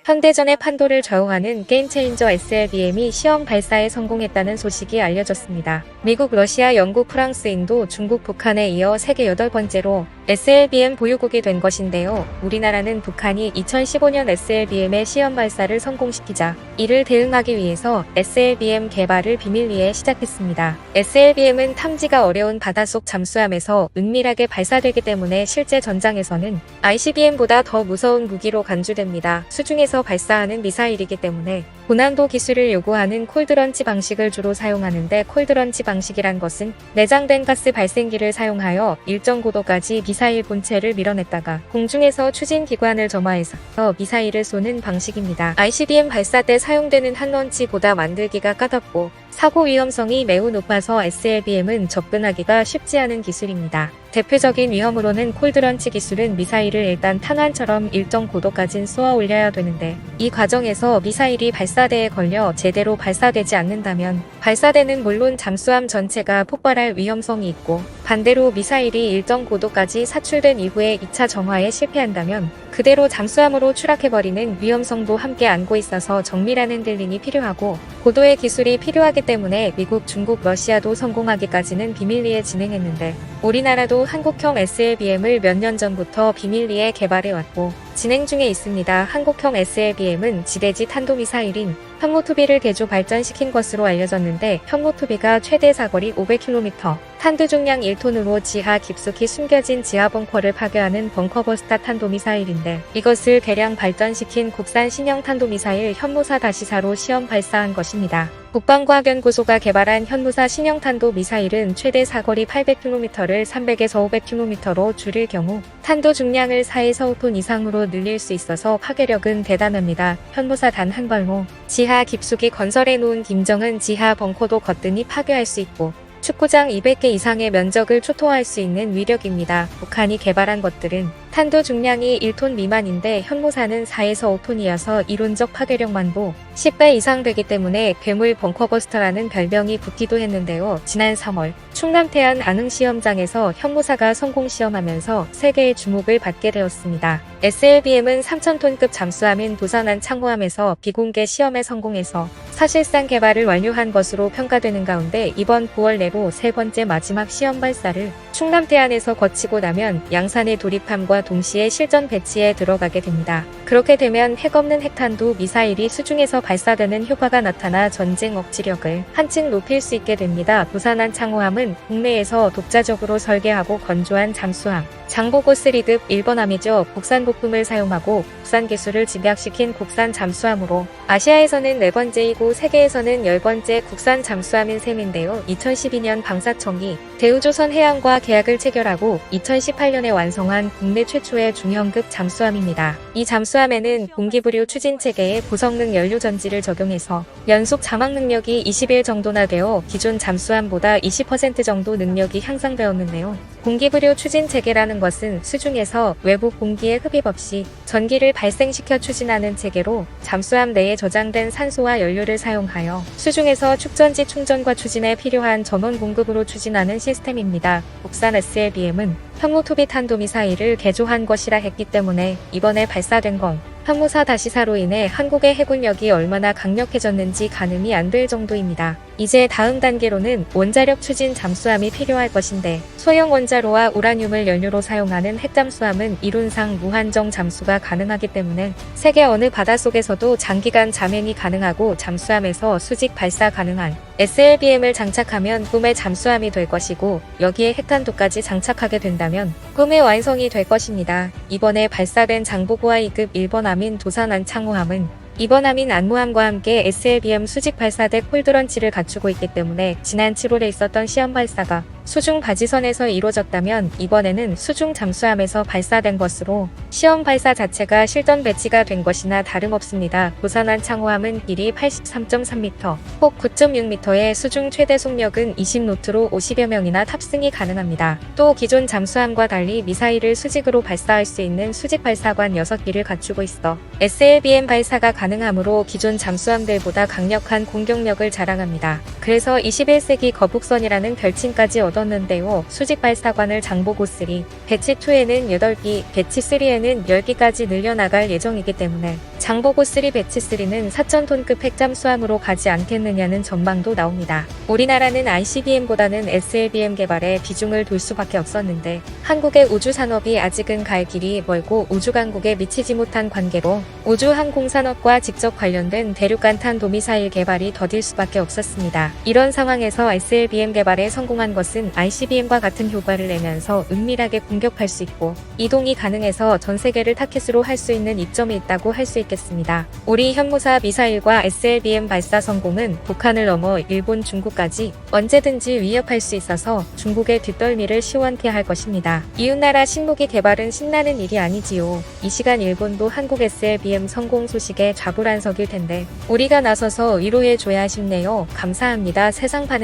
현대전의 판도를 좌우하는 게임체인저 SLBM이 시험 발사에 성공했다는 소식이 알려졌습니다. 미국, 러시아, 영국, 프랑스, 인도, 중국, 북한에 이어 세계 8번째로 SLBM 보유국이 된 것인데요. 우리나라는 북한이 2015년 SLBM의 시험 발사를 성공시키자 이를 대응하기 위해서 SLBM 개발을 비밀리에 시작했습니다. SLBM은 탐지가 어려운 바닷속 잠수함에서 은밀하게 발사되기 때문에 실제 전장에서는 ICBM보다 더 무서운 무기로 간주됩니다. 수중에서 발사하는 미사일이기 때문에 고난도 기술을 요구하는 콜드런치 방식을 주로 사용하는데, 콜드런치 방식이란 것은 내장된 가스 발생기를 사용하여 일정 고도까지 미사일 본체를 밀어냈다가 공중에서 추진 기관을 점화해서 미사일을 쏘는 방식입니다. ICBM 발사 때 사용되는 한런치보다 만들기가 까다롭고 사고 위험성이 매우 높아서 SLBM은 접근하기가 쉽지 않은 기술입니다. 대표적인 위험으로는 콜드런치 기술은 미사일을 일단 탄환처럼 일정 고도까지 쏘아 올려야 되는데, 이 과정에서 미사일이 발사대에 걸려 제대로 발사되지 않는다면 발사대는 물론 잠수함 전체가 폭발할 위험성이 있고, 반대로 미사일이 일정 고도까지 사출된 이후에 2차 정화에 실패한다면 그대로 잠수함으로 추락해버리는 위험성도 함께 안고 있어서 정밀한 핸들링이 필요하고 고도의 기술이 필요하기 때문에 미국, 중국, 러시아도 성공하기까지는 비밀리에 진행했는데, 우리나라도 한국형 SLBM을 몇 년 전부터 비밀리에 개발해왔고 진행 중에 있습니다. 한국형 SLBM은 지대지 탄도미사일인 현무투비를 개조 발전시킨 것으로 알려졌는데, 현무투비가 최대 사거리 500km, 탄두 중량 1톤으로 지하 깊숙이 숨겨진 지하 벙커를 파괴하는 벙커버스터 탄도미사일인데, 이것을 개량 발전시킨 국산 신형 탄도미사일 현무사-4로 시험 발사한 것입니다. 국방과학연구소가 개발한 현무사 신형 탄도미사일은 최대 사거리 800km를 300에서 500km로 줄일 경우 탄도 중량을 4에서 5톤 이상으로 늘릴 수 있어서 파괴력은 대단합니다. 현무사 단 한 발로 지하 깊숙이 건설해 놓은 김정은 지하 벙커도 거뜬히 파괴할 수 있고 축구장 200개 이상의 면적을 초토화할 수 있는 위력입니다. 북한이 개발한 것들은 탄도 중량이 1톤 미만인데 현무사는 4에서 5톤이어서 이론적 파괴력만도 10배 이상 되기 때문에 괴물 벙커버스터라는 별명이 붙기도 했는데요. 지난 3월 충남태안 안흥시험장에서 현무사가 성공 시험하면서 세계의 주목을 받게 되었습니다. SLBM은 3,000톤급 잠수함인 도산한 창호함에서 비공개 시험에 성공해서 사실상 개발을 완료한 것으로 평가되는 가운데, 이번 9월 내로 세 번째 마지막 시험 발사를 충남태안에서 거치고 나면 양산의 돌입함과 동시에 실전 배치에 들어가게 됩니다. 그렇게 되면 핵없는 핵탄두 미사일이 수중에서 발사되는 효과가 나타나 전쟁 억지력을 한층 높일 수 있게 됩니다. 도산한 창호함은 국내에서 독자적으로 설계하고 건조한 잠수함, 장보고 3급 1번함이죠. 국산 부품을 사용하고 국산 기술을 집약시킨 국산 잠수함으로 아시아에서는 4번째이고 세계에서는 10번째 국산 잠수함인 셈인데요. 2012년 방사청이 대우조선해양과 계약을 체결하고 2018년에 완성한 국내 최초의 중형급 잠수함입니다. 이 잠수함에는 공기부류 추진체계에 고성능 연료전지를 적용해서 연속 자막 능력이 20일 정도나 되어 기존 잠수함보다 20% 정도 능력이 향상되었는데요. 공기부류 추진체계라는 것은 수중에서 외부 공기의 흡입 없이 전기를 발생시켜 추진하는 체계로 잠수함 내에 저장된 산소와 연료를 사용하여 수중에서 축전지 충전과 추진에 필요한 전원 공급으로 추진하는 시스템입니다. 국산 SLBM은 현무투비 탄도미사일을 개조한 것이라 했기 때문에 이번에 발사된 건 현무사-4로 인해 한국의 해군력이 얼마나 강력해졌는지 가늠이 안 될 정도입니다. 이제 다음 단계로는 원자력 추진 잠수함이 필요할 것인데, 소형 원자로와 우라늄을 연료로 사용하는 핵잠수함은 이론상 무한정 잠수가 가능하기 때문에 세계 어느 바닷속에서도 장기간 잠행이 가능하고 잠수함에서 수직 발사 가능한 SLBM을 장착하면 꿈의 잠수함이 될 것이고, 여기에 핵탄두까지 장착하게 된다면 꿈의 완성이 될 것입니다. 이번에 발사된 장보고와 2급 1번함인 도산안 창호함은 이번함인 안무함과 함께 SLBM 수직 발사대 콜드런치를 갖추고 있기 때문에 지난 7월에 있었던 시험 발사가 수중 바지선에서 이루어졌다면 이번에는 수중 잠수함에서 발사된 것으로 시험 발사 자체가 실전 배치가 된 것이나 다름없습니다. 도산안 창호함은 길이 83.3m, 폭 9.6m의 수중 최대 속력은 20노트로 50여 명이나 탑승이 가능합니다. 또 기존 잠수함과 달리 미사일을 수직으로 발사할 수 있는 수직 발사관 6기를 갖추고 있어 SLBM 발사가 가능하므로 기존 잠수함들보다 강력한 공격력을 자랑합니다. 그래서 21세기 거북선이라는 별칭까지 얻었는데요. 수직 발사관을 장보고 3, 배치 2에는 8기, 배치 3에는 10기까지 늘려나갈 예정이기 때문에 장보고 3 배치 3는 4,000톤급 핵잠 수함으로 가지 않겠느냐는 전망도 나옵니다. 우리나라는 ICBM보다는 SLBM 개발에 비중을 둘 수밖에 없었는데 한국의 우주 산업이 아직은 갈 길이 멀고 우주 강국에 미치지 못한 관계로 우주 항공 산업과 직접 관련된 대륙간 탄도미사일 개발이 더딜 수밖에 없었습니다. 이런 상황에서 SLBM 개발에 성공한 것은 ICBM과 같은 효과를 내면서 은밀하게 공격할 수 있고 이동이 가능해서 전 세계를 타켓으로 할 수 있는 이점이 있다고 할 수 있겠습니다. 우리 현무사 미사일과 SLBM 발사 성공은 북한을 넘어 일본, 중국까지 언제든지 위협할 수 있어서 중국의 뒷덜미를 시원케 할 것입니다. 이웃나라 신무기 개발은 신나는 일이 아니지요. 이 시간 일본도 한국 SLBM 성공 소식에 좌불안석일 텐데 우리가 나서서 위로해줘야 싶네요. 감사합니다. 세상